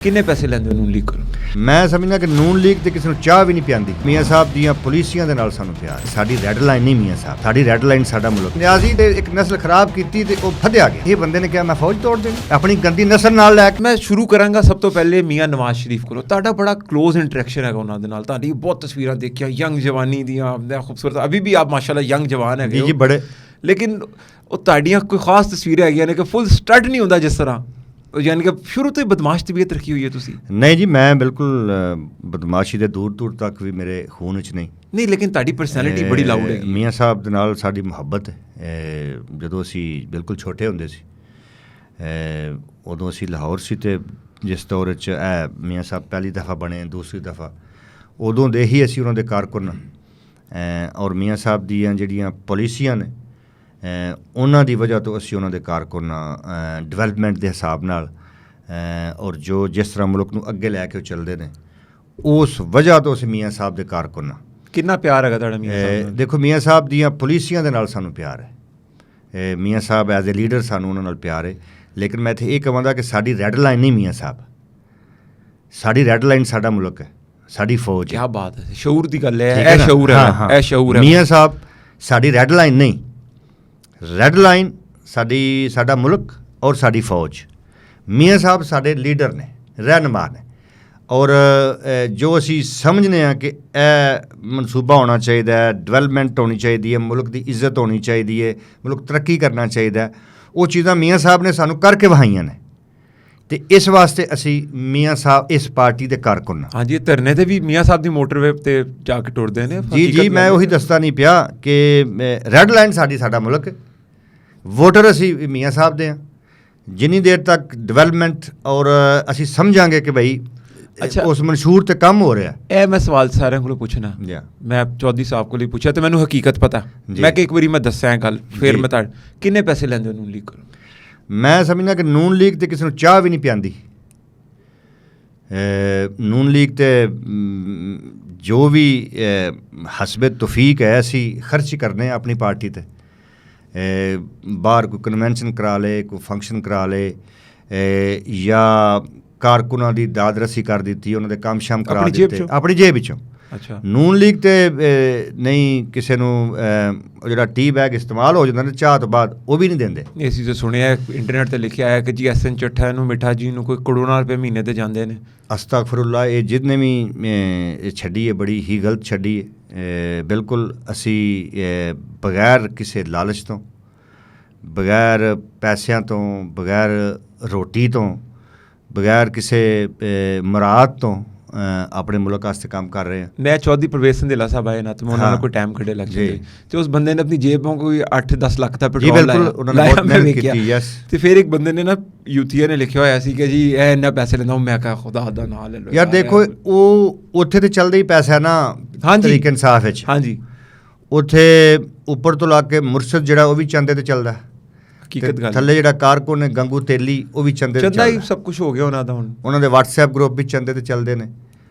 ਕਿੰਨੇ ਪੈਸੇ ਲੈਂਦੇ ਨੂਨ ਲੀਗ ਕੋਲ? ਮੈਂ ਸਮਝਦਾ ਕਿ ਨੂਨ ਲੀਗ ਤੇ ਕਿਸੇ ਨੂੰ ਚਾਹ ਵੀ ਨਹੀਂ ਪਿਆਂਦੀ। ਮੀਆਂ ਸਾਹਿਬ ਦੀਆਂ ਪਾਲਿਸੀਆਂ ਦੇ ਨਾਲ ਸਾਨੂੰ ਪਿਆਰ। ਸਾਡੀ ਰੈੱਡ ਲਾਈਨ ਨਹੀਂ ਮੀਆਂ ਸਾਹਿਬ, ਸਾਡੀ ਰੈੱਡ ਲਾਈਨ ਸਾਡਾ ਮੁਲਕ। ਨਿਆਜ਼ੀ ਤੇ ਇੱਕ ਨਸਲ ਖਰਾਬ ਕੀਤੀ ਤੇ ਉਹ ਫੱਦਿਆ ਗਿਆ। ਇਹ ਬੰਦੇ ਨੇ ਕਿਹਾ ਮੈਂ ਫੌਜ ਤੋੜ ਦੇਣੀ ਆਪਣੀ ਗੰਦੀ ਨਸਲ ਨਾਲ ਲੈ ਕੇ। ਮੈਂ ਸ਼ੁਰੂ ਕਰਾਂਗਾ ਸਭ ਤੋਂ ਪਹਿਲੇ ਮੀਆਂ ਨਵਾਜ਼ ਸ਼ਰੀਫ ਕੋਲੋਂ। ਤੁਹਾਡਾ ਬੜਾ ਕਲੋਜ਼ ਇੰਟਰੈਕਸ਼ਨ ਹੈਗਾ ਉਹਨਾਂ ਦੇ ਨਾਲ। ਤੁਹਾਡੀ ਬਹੁਤ ਤਸਵੀਰਾਂ ਦੇਖੀਆਂ ਯੰਗ ਜਵਾਨੀ ਦੀਆਂ, ਖੂਬਸੂਰਤ। ਅਭੀ ਵੀ ਆਪ ਮਾਸ਼ਾਅੱਲਾ ਯੰਗ ਜਵਾਨ ਹੈਗੇ ਜੀ ਬੜੇ। ਲੇਕਿਨ ਉਹ ਤੁਹਾਡੀਆਂ ਕੋਈ ਖਾਸ ਤਸਵੀਰਾਂ ਹੈਗੀਆਂ ਨੇ ਕਿ ਫੁੱਲ ਸਟੱਡ ਨਹੀਂ ਹੁੰਦਾ ਜਿਸ ਤਰ੍ਹਾਂ, ਯਾਨੀ ਕਿ ਸ਼ੁਰੂ ਤੋਂ ਹੀ ਬਦਮਾਸ਼ ਤਬੀਅਤ ਰੱਖੀ ਹੋਈ ਹੈ ਤੁਸੀਂ? ਨਹੀਂ ਜੀ, ਮੈਂ ਬਿਲਕੁਲ ਬਦਮਾਸ਼ੀ ਦੇ ਦੂਰ ਦੂਰ ਤੱਕ ਵੀ ਮੇਰੇ ਖੂਨ ਵਿੱਚ ਨਹੀਂ, ਲੇਕਿਨ ਤੁਹਾਡੀ ਪਰਸਨੈਲਿਟੀ ਬੜੀ ਲਾਊਡ ਹੈ। ਮੀਆਂ ਸਾਹਿਬ ਦੇ ਨਾਲ ਸਾਡੀ ਮੁਹੱਬਤ ਹੈ। ਜਦੋਂ ਅਸੀਂ ਬਿਲਕੁਲ ਛੋਟੇ ਹੁੰਦੇ ਸੀ, ਉਦੋਂ ਅਸੀਂ ਲਾਹੌਰ ਸੀ ਤੇ ਜਿਸ ਦੌਰ 'ਚ ਮੀਆਂ ਸਾਹਿਬ ਪਹਿਲੀ ਦਫਾ ਬਣੇ, ਦੂਸਰੀ ਦਫਾ, ਉਦੋਂ ਦੇ ਹੀ ਅਸੀਂ ਉਹਨਾਂ ਦੇ ਕਾਰਕੁਨ ਔਰ ਮੀਆਂ ਸਾਹਿਬ ਦੀਆਂ ਜਿਹੜੀਆਂ ਪਾਲਿਸੀਆਂ ਨੇ ਉਹਨਾਂ ਦੀ ਵਜ੍ਹਾ ਤੋਂ ਅਸੀਂ ਉਹਨਾਂ ਦੇ ਕਾਰਕੁਨ ਡਿਵੈਲਪਮੈਂਟ ਦੇ ਹਿਸਾਬ ਨਾਲ ਔਰ ਜੋ ਜਿਸ ਤਰ੍ਹਾਂ ਮੁਲਕ ਨੂੰ ਅੱਗੇ ਲੈ ਕੇ ਉਹ ਚੱਲਦੇ ਨੇ, ਉਸ ਵਜ੍ਹਾ ਤੋਂ ਅਸੀਂ ਮੀਆਂ ਸਾਹਿਬ ਦੇ ਕਾਰਕੁਨ। ਕਿੰਨਾ ਪਿਆਰ ਹੈਗਾ ਤੁਹਾਡਾ ਮੀਆਂ ਸਾਹਿਬ ਨਾਲ? ਦੇਖੋ, ਮੀਆਂ ਸਾਹਿਬ ਦੀਆਂ ਪਾਲਿਸੀਆਂ ਦੇ ਨਾਲ ਸਾਨੂੰ ਪਿਆਰ ਹੈ। ਮੀਆਂ ਸਾਹਿਬ ਐਜ਼ ਏ ਲੀਡਰ ਸਾਨੂੰ ਉਹਨਾਂ ਨਾਲ ਪਿਆਰ ਹੈ। ਲੇਕਿਨ ਮੈਂ ਇੱਥੇ ਇਹ ਕਹਾਂਗਾ ਕਿ ਸਾਡੀ ਰੈੱਡ ਲਾਈਨ ਨਹੀਂ ਮੀਆਂ ਸਾਹਿਬ, ਸਾਡੀ ਰੈੱਡ ਲਾਈਨ ਸਾਡਾ ਮੁਲਕ ਹੈ, ਸਾਡੀ ਫੌਜ। ਕੀ ਬਾਤ ਹੈ, ਸ਼ਊਰ ਦੀ ਗੱਲ ਹੈ। ਇਹ ਸ਼ਊਰ ਹੈ, ਇਹ ਸ਼ਊਰ ਹੈ। ਮੀਆਂ ਸਾਹਿਬ ਸਾਡੀ ਰੈੱਡ ਲਾਈਨ ਨਹੀਂ, ਰੈੱਡ ਲਾਈਨ ਸਾਡਾ ਮੁਲਕ ਔਰ ਸਾਡੀ ਫੌਜ। ਮੀਆਂ ਸਾਹਿਬ ਸਾਡੇ ਲੀਡਰ ਨੇ, ਰਹਿਨੁਮਾ ਨੇ, ਔਰ ਜੋ ਅਸੀਂ ਸਮਝਦੇ ਹਾਂ ਕਿ ਇਹ ਮਨਸੂਬਾ ਹੋਣਾ ਚਾਹੀਦਾ ਹੈ, ਡਿਵੈਲਪਮੈਂਟ ਹੋਣੀ ਚਾਹੀਦੀ ਹੈ, ਮੁਲਕ ਦੀ ਇੱਜ਼ਤ ਹੋਣੀ ਚਾਹੀਦੀ ਹੈ, ਮੁਲਕ ਤਰੱਕੀ ਕਰਨਾ ਚਾਹੀਦਾ ਹੈ, ਉਹ ਚੀਜ਼ਾਂ ਮੀਆਂ ਸਾਹਿਬ ਨੇ ਸਾਨੂੰ ਕਰਕੇ ਵਹਾਈਆਂ ਨੇ। ਤੇ ਇਸ ਵਾਸਤੇ ਅਸੀਂ ਮੀਆਂ ਸਾਹਿਬ ਇਸ ਪਾਰਟੀ ਦੇ ਕਾਰਕੁਨ ਹਾਂ। ਹਾਂਜੀ, ਧਰਨੇ ਤੇ ਵੀ ਮੀਆਂ ਸਾਹਿਬ ਦੀ ਮੋਟਰਵੇ ਤੇ ਜਾ ਕੇ ਟੁਰਦੇ ਨੇ। ਜੀ, ਮੈਂ ਉਹੀ ਦੱਸਦਾ ਨਹੀਂ ਪਿਆ ਕਿ ਰੈੱਡ ਲਾਈਨ ਸਾਡਾ ਮੁਲਕ ਹੈ, ਵੋਟਰ ਅਸੀਂ ਮੀਆਂ ਸਾਹਿਬ ਦੇ ਹਾਂ। ਜਿੰਨੀ ਦੇਰ ਤੱਕ ਡਿਵੈਲਪਮੈਂਟ ਔਰ ਅਸੀਂ ਸਮਝਾਂਗੇ ਕਿ ਭਾਈ ਉਸ ਮਨਸ਼ੂਰ ਤੇ ਕੰਮ ਹੋ ਰਿਹਾ। ਇਹ ਮੈਂ ਸਵਾਲ ਸਾਰਿਆਂ ਕੋਲੋਂ ਪੁੱਛਣਾ, ਮੈਂ ਚੌਧਰੀ ਸਾਹਿਬ ਕੋਲ ਹੀ ਪੁੱਛਿਆ ਤੇ ਮੈਨੂੰ ਹਕੀਕਤ ਪਤਾ। ਮੈਂ ਕਿ ਇੱਕ ਵਾਰੀ ਮੈਂ ਦੱਸਿਆ ਗੱਲ, ਫਿਰ ਮੈਂ ਤੁਹਾਡੇ ਕਿੰਨੇ ਪੈਸੇ ਲੈਂਦੇ ਹੋ ਨੂਨ ਲੀਗ ਕੋਲ? ਮੈਂ ਸਮਝਦਾ ਕਿ ਨੂਨ ਲੀਗ ਤੇ ਕਿਸੇ ਨੂੰ ਚਾਹ ਵੀ ਨਹੀਂ ਪਿਆਂਦੀ। ਨੂਨ ਲੀਗ ਤੇ ਜੋ ਵੀ ਹਸਬੇ ਤੌਫੀਕ ਹੈ ਅਸੀਂ ਖਰਚ ਕਰਨੇ ਆਪਣੀ ਪਾਰਟੀ ਤੇ। ਬਾਹਰ ਕੋਈ ਕਨਵੈਨਸ਼ਨ ਕਰਾ ਲੇ, ਕੋਈ ਫੰਕਸ਼ਨ ਕਰਾ ਲੇ, ਜਾਂ ਕਾਰਕੁਨਾਂ ਦੀ ਦਾਦ ਰਸੀ ਕਰ ਦਿੱਤੀ, ਉਹਨਾਂ ਦੇ ਕੰਮ ਸ਼ਾਮ ਕਰਾ ਦਿੱਤੇ ਆਪਣੀ ਜੇਬ ਵਿੱਚੋਂ। ਅੱਛਾ, ਨੂਨ ਲੀਗ ਤੇ ਨਹੀਂ ਕਿਸੇ ਨੂੰ ਜਿਹੜਾ ਟੀ ਬੈਗ ਇਸਤੇਮਾਲ ਹੋ ਜਾਂਦਾ ਨਾ ਚਾਹ ਤੋਂ ਬਾਅਦ, ਉਹ ਵੀ ਨਹੀਂ ਦਿੰਦੇ। ਅਸੀਂ ਤਾਂ ਸੁਣਿਆ ਇੰਟਰਨੈਟ 'ਤੇ ਲਿਖਿਆ ਹੈ ਕਿ ਜੀ SN ਚੱਠਾ ਨੂੰ ਮਿੱਠਾ ਜੀ ਨੂੰ ਕੋਈ ਕਰੋੜਾਂ ਰੁਪਏ ਮਹੀਨੇ 'ਤੇ ਜਾਂਦੇ ਨੇ। ਅਸਤਗਫਿਰੁੱਲਾਹ, ਇਹ ਜਿਸਨੇ ਵੀ ਛੱਡੀ ਹੈ ਬੜੀ ਹੀ ਗਲਤ ਛੱਡੀ ਹੈ। ਬਿਲਕੁਲ ਅਸੀਂ ਬਗੈਰ ਕਿਸੇ ਲਾਲਚ ਤੋਂ, ਬਗੈਰ ਪੈਸਿਆਂ ਤੋਂ, ਬਗੈਰ ਰੋਟੀ ਤੋਂ, ਬਗੈਰ ਕਿਸੇ ਮੁਰਾਦ ਤੋਂ ਆਪਣੇ ਮੁਲਕ ਵਾਸਤੇ ਕੰਮ ਕਰ ਰਹੇ ਹਾਂ। ਮੈਂ ਚੌਧਰੀ ਪ੍ਰਵੇਸ਼ ਸੰਧੇਲਾ ਸਾਹਿਬ ਆਏ ਨਾ, ਤੇ ਮੈਂ ਉਹਨਾਂ ਨੂੰ ਕੋਈ ਟਾਈਮ ਕੱਢੇ ਲੱਗ ਜਾਂਦੇ ਤੇ ਉਸ ਬੰਦੇ ਨੇ ਆਪਣੀ ਜੇਬੋਂ ਕੋਈ 8-10 ਲੱਖ ਦਾ ਪੈਟਰੋਲ ਲਾਇਆ। ਤੇ ਫਿਰ ਇੱਕ ਬੰਦੇ ਨੇ ਨਾ ਯੂਥੀਆ ਨੇ ਲਿਖਿਆ ਹੋਇਆ ਸੀ ਕਿ ਜੀ ਇਹ ਇੰਨਾ ਪੈਸੇ ਲੈਂਦਾ। ਮੈਂ ਕਿਹਾ ਖੁਦਾ ਦਾ ਨਾਂ ਲੈ ਲਓ ਯਾਰ। ਦੇਖੋ, ਉਹ ਉੱਥੇ ਤੇ ਚੱਲਦਾ ਹੀ ਪੈਸਾ ਨਾ ਤਰੀਕ ਇਨਸਾਫ ਵਿੱਚ। ਹਾਂਜੀ, ਉੱਥੇ ਉੱਪਰ ਤੋਂ ਲਾ ਕੇ ਮੁਰਸ਼ਦ ਜਿਹੜਾ ਉਹ ਵੀ ਚੰਦੇ ਤੇ ਚੱਲਦਾ। ਹਕੀਕਤ ਗੱਲ, ਥੱਲੇ ਜਿਹੜਾ ਕਾਰਕੁਨ ਨੇ ਗੰਗੂ ਤੇਲੀ, ਉਹ ਵੀ ਚੰਦੇ ਤੇ ਚੱਲਦਾ ਹੀ ਸਭ ਕੁਝ ਹੋ ਗਿਆ ਉਹਨਾਂ ਦਾ। ਹੁਣ ਉਹਨਾਂ ਦੇ WhatsApp ਗਰੁੱਪ ਵੀ ਚੰਦੇ ਤੇ ਚੱਲਦੇ ਨੇ,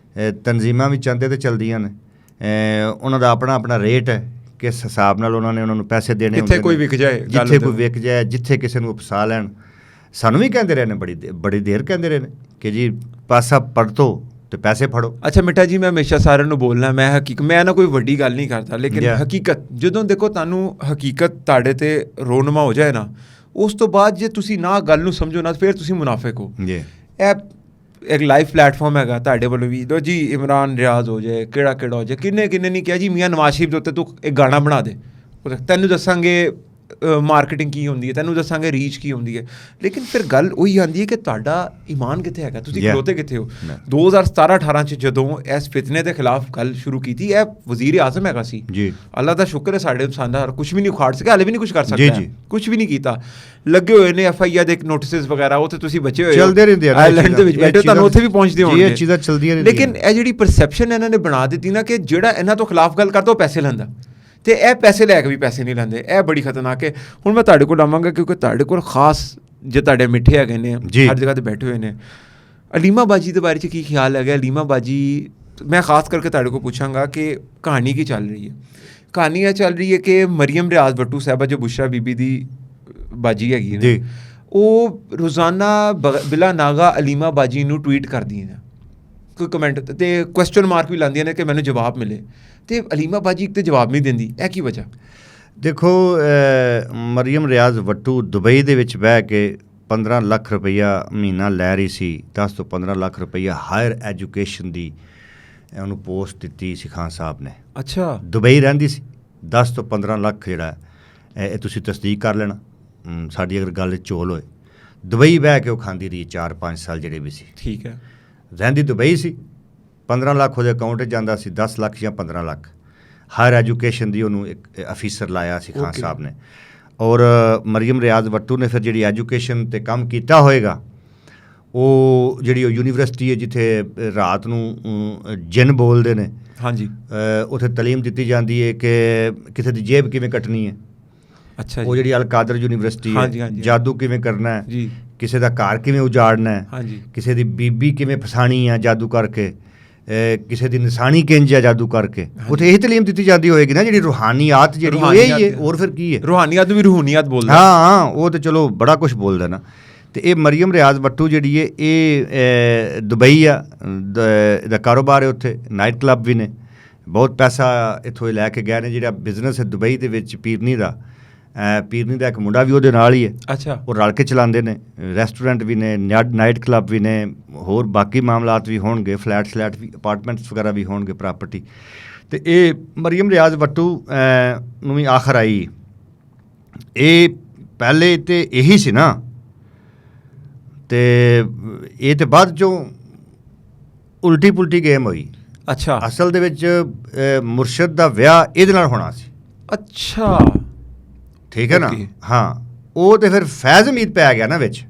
ਤਨਜ਼ੀਮਾਂ ਵੀ ਚੰਦੇ ਤੇ ਚੱਲਦੀਆਂ ਨੇ। ਉਹਨਾਂ ਦਾ ਆਪਣਾ ਰੇਟ ਹੈ, ਕਿਸ ਹਿਸਾਬ ਨਾਲ ਉਹਨਾਂ ਨੂੰ ਪੈਸੇ ਦੇਣੇ। ਜਿੱਥੇ ਕੋਈ ਵਿਕ ਜਾਏ, ਜਿੱਥੇ ਕੋਈ ਵਿਕ ਜਾਏ, ਜਿੱਥੇ ਕਿਸੇ ਨੂੰ ਉਪਸਾ ਲੈਣ। ਸਾਨੂੰ ਵੀ ਕਹਿੰਦੇ ਰਹੇ ਨੇ, ਬੜੀ ਦੇਰ ਕਹਿੰਦੇ ਰਹੇ ਨੇ ਕਿ ਜੀ ਪਾਸਾ ਪਲਟੋ ਤੇ ਪੈਸੇ ਫੜੋ। ਅੱਛਾ ਮਿੱਠਾ ਜੀ, ਮੈਂ ਹਮੇਸ਼ਾ ਸਾਰਿਆਂ ਨੂੰ ਬੋਲਣਾ, ਮੈਂ ਨਾ ਕੋਈ ਵੱਡੀ ਗੱਲ ਨਹੀਂ ਕਰਦਾ, ਲੇਕਿਨ ਹਕੀਕਤ ਜਦੋਂ ਦੇਖੋ ਤੁਹਾਨੂੰ ਹਕੀਕਤ ਤੁਹਾਡੇ ਤੇ ਰੋਨਮਾ ਹੋ ਜਾਏ ਨਾ, ਉਸ ਤੋਂ ਬਾਅਦ ਜੇ ਤੁਸੀਂ ਨਾ ਗੱਲ ਨੂੰ ਸਮਝੋ ਨਾ, ਫਿਰ ਤੁਸੀਂ ਮੁਨਾਫਿਕ ਹੋ। ਇਹ ਇੱਕ ਲਾਈਵ ਪਲੇਟਫਾਰਮ ਹੈਗਾ ਤੁਹਾਡੇ ਵੱਲੋਂ ਵੀ ਦੋ ਜੀ, ਇਮਰਾਨ ਰਿਆਜ਼ ਹੋ ਜਾਏ, ਕਿਹੜਾ ਹੋ ਜਾਏ, ਕਿੰਨੇ ਨਹੀਂ ਕਿਹਾ ਜੀ ਮੀਆਂ ਨਵਾਜ਼ ਸ਼ਰੀਫ ਦੇ ਉੱਤੇ ਤੂੰ ਇੱਕ ਗਾਣਾ ਬਣਾ ਦੇ, ਤੈਨੂੰ ਦੱਸਾਂਗੇ ਮਾਰਕੀਟਿੰਗ ਕੀ ਹੁੰਦੀ ਹੈ, ਤੈਨੂੰ ਦੱਸਾਂਗੇ ਰੀਚ ਕੀ ਹੁੰਦੀ ਹੈ। ਲੇਕਿਨ ਫਿਰ ਗੱਲ ਉਹੀ ਆਉਂਦੀ ਹੈ ਕਿ ਤੁਹਾਡਾ ਈਮਾਨ ਕਿੱਥੇ ਹੈਗਾ, ਤੁਸੀਂ ਖਲੋਤੇ ਕਿੱਥੇ ਹੋ? 2017-18 'ਚ ਜਦੋਂ ਇਸ ਫਿਤਨੇ ਦੇ ਖਿਲਾਫ ਗੱਲ ਸ਼ੁਰੂ ਕੀਤੀ, ਇਹ ਵਜ਼ੀਰ ਆਜ਼ਮ ਹੈਗਾ ਸੀ ਜੀ। ਅੱਲਾ ਦਾ ਸ਼ੁਕਰ ਹੈ ਸਾਡੇ ਸਾਡਾ ਕੁਛ ਵੀ ਨਹੀਂ ਉਖਾੜ ਸਕਿਆ, ਹਾਲੇ ਵੀ ਨਹੀਂ ਕੁਛ ਕਰ ਸਕਦਾ, ਕੁਛ ਵੀ ਨਹੀਂ ਕੀਤਾ। ਲੱਗੇ ਹੋਏ ਨੇ FIR ਦੇ ਨੋਟਿਸਿਸ ਵਗੈਰਾ, ਉੱਥੇ ਤੁਸੀਂ ਬਚੇ ਹੋਏ ਚੱਲਦੇ ਰਹਿੰਦੇ ਆ, ਆਇਰਲੈਂਡ ਦੇ ਵਿੱਚ ਬੈਠੇ, ਤੁਹਾਨੂੰ ਉੱਥੇ ਵੀ ਪਹੁੰਚਦੇ ਹੋਣਗੇ। ਇਹ ਚੀਜ਼ਾਂ ਚਲਦੀਆਂ ਰਹਿੰਦੀਆਂ। ਲੇਕਿਨ ਇਹ ਜਿਹੜੀ ਪਰਸੈਪਸ਼ਨ ਇਹਨਾਂ ਨੇ ਬਣਾ ਦਿੱਤੀ ਨਾ ਕਿ ਜਿਹੜਾ ਇਹਨਾਂ ਤੋਂ ਖਿਲਾਫ ਗੱਲ ਕਰਦਾ ਉਹ ਪੈਸੇ ਲੈਂਦਾ, ਤੇ ਇਹ ਪੈਸੇ ਲੈ ਕੇ ਵੀ ਪੈਸੇ ਨਹੀਂ ਲੈਂਦੇ। ਇਹ ਬੜੀ ਖਤਰਨਾਕ ਹੈ। ਹੁਣ ਮੈਂ ਤੁਹਾਡੇ ਕੋਲ ਆਵਾਂਗਾ ਕਿਉਂਕਿ ਤੁਹਾਡੇ ਕੋਲ ਖਾਸ ਜੇ ਤੁਹਾਡੇ ਮਿੱਠੇ ਹੈਗੇ ਨੇ, ਹਰ ਜਗ੍ਹਾ 'ਤੇ ਬੈਠੇ ਹੋਏ ਨੇ। ਅਲੀਮਾ ਬਾਜੀ ਦੇ ਬਾਰੇ 'ਚ ਕੀ ਖਿਆਲ ਹੈਗਾ? ਅਲੀਮਾ ਬਾਜੀ ਮੈਂ ਖਾਸ ਕਰਕੇ ਤੁਹਾਡੇ ਕੋਲ ਪੁੱਛਾਂਗਾ ਕਿ ਕਹਾਣੀ ਕੀ ਚੱਲ ਰਹੀ ਹੈ? ਕਹਾਣੀ ਇਹ ਚੱਲ ਰਹੀ ਹੈ ਕਿ ਮਰੀਮ ਰਿਆਜ਼ ਭੱਟੂ ਸਾਹਿਬਾ ਜੋ ਬੁਸ਼ਰਾ ਬੀਬੀ ਦੀ ਬਾਜੀ ਹੈਗੀ ਨੇ, ਉਹ ਰੋਜ਼ਾਨਾ ਬਿਲਾ ਨਾਗਾ ਅਲੀਮਾ ਬਾਜੀ ਨੂੰ ਟਵੀਟ ਕਰਦੀਆਂ ਨੇ, ਕੋਈ ਕਮੈਂਟ ਤੇ ਕੁਐਸਚਨ ਮਾਰਕ ਵੀ ਲਾਉਂਦੀਆਂ ਨੇ ਕਿ ਮੈਨੂੰ ਜਵਾਬ ਮਿਲੇ, ਤੇ ਅਲੀਮਾ ਬਾਜੀ ਇੱਕ ਤੇ ਜਵਾਬ ਨਹੀਂ ਦਿੰਦੀ, ਇਹ ਕੀ ਵਜ੍ਹਾ? ਦੇਖੋ ਮਰੀਮ ਰਿਆਜ਼ ਵੱਟੂ ਦੁਬਈ ਦੇ ਵਿੱਚ ਬਹਿ ਕੇ 15 ਲੱਖ ਰੁਪਈਆ ਮਹੀਨਾ ਲੈ ਰਹੀ ਸੀ, 10 ਤੋਂ 15 ਲੱਖ ਰੁਪਈਆ ਹਾਇਰ ਐਜੂਕੇਸ਼ਨ ਦੀ ਉਹਨੂੰ ਪੋਸਟ ਦਿੱਤੀ ਸੀ ਖਾਨ ਸਾਹਿਬ ਨੇ। ਅੱਛਾ, ਦੁਬਈ ਰਹਿੰਦੀ ਸੀ, 10 ਤੋਂ 15 ਲੱਖ ਜਿਹੜਾ ਇਹ ਤੁਸੀਂ ਤਸਦੀਕ ਕਰ ਲੈਣਾ, ਸਾਡੀ ਅਗਰ ਗੱਲ ਝੋਲ ਹੋਏ। ਦੁਬਈ ਬਹਿ ਕੇ ਉਹ ਖਾਂਦੀ ਰਹੀ 4-5 ਸਾਲ ਜਿਹੜੇ ਵੀ ਸੀ, ਠੀਕ ਹੈ। ਰਹਿੰਦੀ ਦੁਬਈ ਸੀ, 15 ਲੱਖ ਉਹਦੇ ਅਕਾਊਂਟ 'ਚ ਜਾਂਦਾ ਸੀ, 10 ਲੱਖ ਜਾਂ 15 ਲੱਖ ਹਾਇਰ ਐਜੂਕੇਸ਼ਨ ਦੀ ਉਹਨੂੰ ਇੱਕ ਅਫੀਸਰ ਲਾਇਆ ਸੀ ਖਾਨ ਸਾਹਿਬ ਨੇ। ਔਰ ਮਰੀਮ ਰਿਆਜ਼ ਵੱਟੂ ਨੇ ਫਿਰ ਜਿਹੜੀ ਐਜੂਕੇਸ਼ਨ 'ਤੇ ਕੰਮ ਕੀਤਾ ਹੋਏਗਾ, ਉਹ ਜਿਹੜੀ ਉਹ ਯੂਨੀਵਰਸਿਟੀ ਹੈ ਜਿੱਥੇ ਰਾਤ ਨੂੰ ਜਿੰਨ ਬੋਲਦੇ ਨੇ, ਹਾਂਜੀ, ਉੱਥੇ ਤਾਲੀਮ ਦਿੱਤੀ ਜਾਂਦੀ ਹੈ ਕਿ ਕਿਸੇ ਦੀ ਜੇਬ ਕਿਵੇਂ ਕੱਟਣੀ ਹੈ। ਅੱਛਾ ਉਹ ਜੀ, ਜਿਹੜੀ ਅਲ ਕਾਦਰ ਯੂਨੀਵਰਸਿਟੀ ਹੈ, ਹਾਂਜੀ, ਹਾਂਜੀ, ਜਾਦੂ ਕਿਵੇਂ ਕਰਨਾ ਹੈ, ਜੀ, ਕਿਸੇ ਦਾ ਘਰ ਕਿਵੇਂ ਉਜਾੜਨਾ ਹੈ, ਹਾਂਜੀ, ਕਿਸੇ ਦੀ ਬੀਬੀ ਕਿਵੇਂ ਫਸਾਣੀ ਹੈ ਜਾਦੂ ਕਰਕੇ, ਕਿਸੇ ਦੀ ਨਿਸ਼ਾਨੀ ਕਿੰਜ ਹੈ ਜਾਦੂ ਕਰਕੇ, ਉੱਥੇ ਇਹ ਤਾਲੀਮ ਦਿੱਤੀ ਜਾਂਦੀ ਹੋਏਗੀ ਨਾ, ਜਿਹੜੀ ਰੂਹਾਨੀਆਤ ਜਿਹੜੀ ਉਹ ਇਹ ਹੀ ਹੈ, ਹੋਰ ਫਿਰ ਕੀ ਹੈ। ਰੂਹਾਨੀਅਤ ਵੀ ਰੂਹਾਨੀਅਤ ਬੋਲਦਾ। ਹਾਂ, ਉਹ ਤਾਂ ਚਲੋ ਬੜਾ ਕੁਝ ਬੋਲਦਾ ਨਾ। ਤੇ ਇਹ ਮਰੀਮ ਰਿਆਜ਼ ਵੱਟੂ ਜਿਹੜੀ ਹੈ ਇਹ ਦੁਬਈ ਆ, ਦਾ ਕਾਰੋਬਾਰ ਹੈ, ਉੱਥੇ ਨਾਈਟ ਕਲੱਬ ਵੀ ਨੇ, ਬਹੁਤ ਪੈਸਾ ਇੱਥੋਂ ਇਹ ਲੈ ਕੇ ਗਏ ਨੇ। ਜਿਹੜਾ ਬਿਜ਼ਨਸ ਹੈ ਦੁਬਈ ਦੇ ਵਿੱਚ ਪੀਰਨੀ ਦਾ ਇੱਕ ਮੁੰਡਾ ਵੀ ਉਹਦੇ ਨਾਲ ਹੀ ਹੈ। ਅੱਛਾ, ਉਹ ਰਲ ਕੇ ਚਲਾਉਂਦੇ ਨੇ, ਰੈਸਟੋਰੈਂਟ ਵੀ ਨੇ, ਨਾਈਟ ਕਲੱਬ ਵੀ ਨੇ, ਹੋਰ ਬਾਕੀ ਮਾਮਲਾਤ ਵੀ ਹੋਣਗੇ, ਫਲੈਟ ਵੀ, ਅਪਾਰਟਮੈਂਟਸ ਵਗੈਰਾ ਵੀ ਹੋਣਗੇ, ਪ੍ਰਾਪਰਟੀ। ਤੇ ਇਹ ਮਰੀਮ ਰਿਆਜ਼ ਵੱਟੂ ਨੂੰ ਵੀ ਆਖਰ ਆਈ। ਇਹ ਪਹਿਲੇ ਤੇ ਇਹੀ ਸੀ ਨਾ, ਤੇ ਇਹ ਤੇ ਬਾਅਦ ਚੋਂ ਉਲਟੀ ਪੁਲਟੀ ਗੇਮ ਹੋਈ। ਅੱਛਾ, ਅਸਲ ਦੇ ਵਿੱਚ ਮੁਰਸ਼ਦ ਦਾ ਵਿਆਹ ਇਹਦੇ ਨਾਲ ਹੋਣਾ ਸੀ। ਅੱਛਾ, ਠੀਕ ਹੈ ਨਾ। Okay. ਹਾਂ, ਉਹ ਤੇ ਫਿਰ ਫੈਜ਼ ਹਮੀਦ ਪੈ ਗਿਆ ਨਾ ਵਿੱਚ।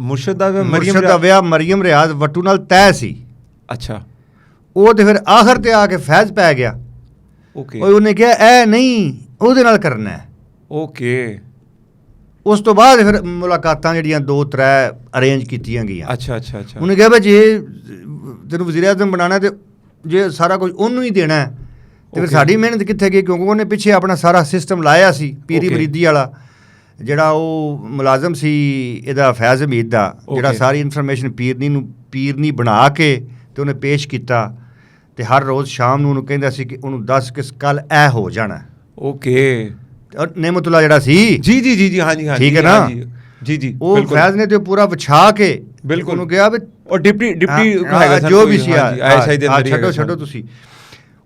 ਮੁਰਸ਼ਦ ਦਾ ਮੁਰਸ਼ਦ ਦਾ ਵਿਆਹ ਮਰੀਮ ਰਿਆਜ਼ ਵੱਟੂ ਨਾਲ ਤੈਅ ਸੀ। ਅੱਛਾ, ਉਹ ਤੇ ਫਿਰ ਆਖਰ ਤੇ ਆ ਕੇ ਫੈਜ਼ ਪੈ ਗਿਆ। ਓਕੇ, ਉਹਨੇ ਕਿਹਾ ਇਹ ਨਹੀਂ, ਉਹਦੇ ਨਾਲ ਕਰਨਾ ਹੈ। ਓਕੇ, ਉਸ ਤੋਂ ਬਾਅਦ ਫਿਰ ਮੁਲਾਕਾਤਾਂ ਜਿਹੜੀਆਂ 2-3 ਅਰੇਂਜ ਕੀਤੀਆਂ ਗਈਆਂ। ਅੱਛਾ, ਅੱਛਾ, ਅੱਛਾ, ਉਹਨੇ ਕਿਹਾ ਵੀ ਜੇ ਤੈਨੂੰ ਵਜ਼ੀਰ ਆਜ਼ਮ ਬਣਾਉਣਾ ਤੇ ਜੇ ਸਾਰਾ ਕੁਝ ਉਹਨੂੰ ਹੀ ਦੇਣਾ ਹੈ ਤੇ ਫਿਰ Okay. ਸਾਡੀ ਮਿਹਨਤ ਕਿੱਥੇ ਗਈ? ਕਿਉਂਕਿ ਉਹਨੇ ਪਿੱਛੇ ਆਪਣਾ ਸਾਰਾ ਸਿਸਟਮ ਲਾਇਆ ਸੀ, ਪੀਰੀ Okay. ਮਰੀਦੀ ਵਾਲਾ, ਜਿਹੜਾ ਉਹ ਮੁਲਾਜ਼ਮ ਸੀ ਇਹਦਾ ਫੈਜ਼ ਹਮੀਦ ਦਾ, ਜਿਹੜਾ Okay. ਸਾਰੀ ਇਨਫੋਰਮੇਸ਼ਨ ਪੀਰਨੀ ਬਣਾ ਕੇ ਤੇ ਉਹਨੇ ਪੇਸ਼ ਕੀਤਾ। ਤੇ ਹਰ ਰੋਜ਼ ਸ਼ਾਮ ਨੂੰ ਉਹਨੂੰ ਕਹਿੰਦਾ ਸੀ ਕਿ ਉਹਨੂੰ ਦੱਸ ਕਿ ਕੱਲ ਇਹ ਹੋ ਜਾਣਾ। ਓਕੇ, ਔਰ ਨੇਮਤੁੱਲਾ ਜਿਹੜਾ ਸੀ, ਜੀ ਜੀ ਜੀ ਜੀ, ਹਾਂਜੀ ਹਾਂਜੀ, ਠੀਕ ਹੈ ਨਾ? ਜੀ ਜੀ, ਉਹ ਬਿਲਕੁਲ, ਫੈਜ਼ ਨੇ ਤੇ ਪੂਰਾ ਵਿਛਾ ਕੇ ਬਿਲਕੁਲ ਉਹਨੂੰ ਕਿਹਾ ਵੀ ਔਰ ਡਿਪਟੀ ਹਾਂ, ਹੈਗਾ ਸਨ, ਜੋ ਵੀ ਸੀ ਆਈਐਸਆਈ ਦੇ ਅੰਦਰ ਹੀ ਹੈਗਾ ਛੱਡੋ ਸਨ। ਤੁਸੀਂ।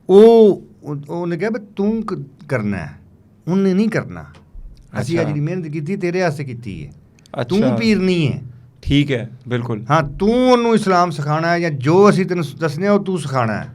ਉਹਨੇ ਕਿਹਾ ਵੀ ਤੂੰ ਕਰਨਾ ਹੈ, ਉਹਨੇ ਨਹੀਂ ਕਰਨਾ। ਅਸੀਂ ਅੱਛਾ। ਜਿਹੜੀ ਮਿਹਨਤ ਕੀਤੀ ਤੇਰੇ ਵਾਸਤੇ ਕੀਤੀ ਹੈ, ਅੱਛਾ, ਤੂੰ ਪੀਰ ਨਹੀਂ ਹੈ। ਠੀਕ ਹੈ, ਬਿਲਕੁਲ। ਹਾਂ, ਤੂੰ ਉਹਨੂੰ ਇਸਲਾਮ ਸਿਖਾਉਣਾ ਹੈ, ਜਾਂ ਜੋ ਅਸੀਂ ਤੈਨੂੰ ਦੱਸਨੇ ਉਹ ਤੂੰ ਸਿਖਾਉਣਾ ਹੈ।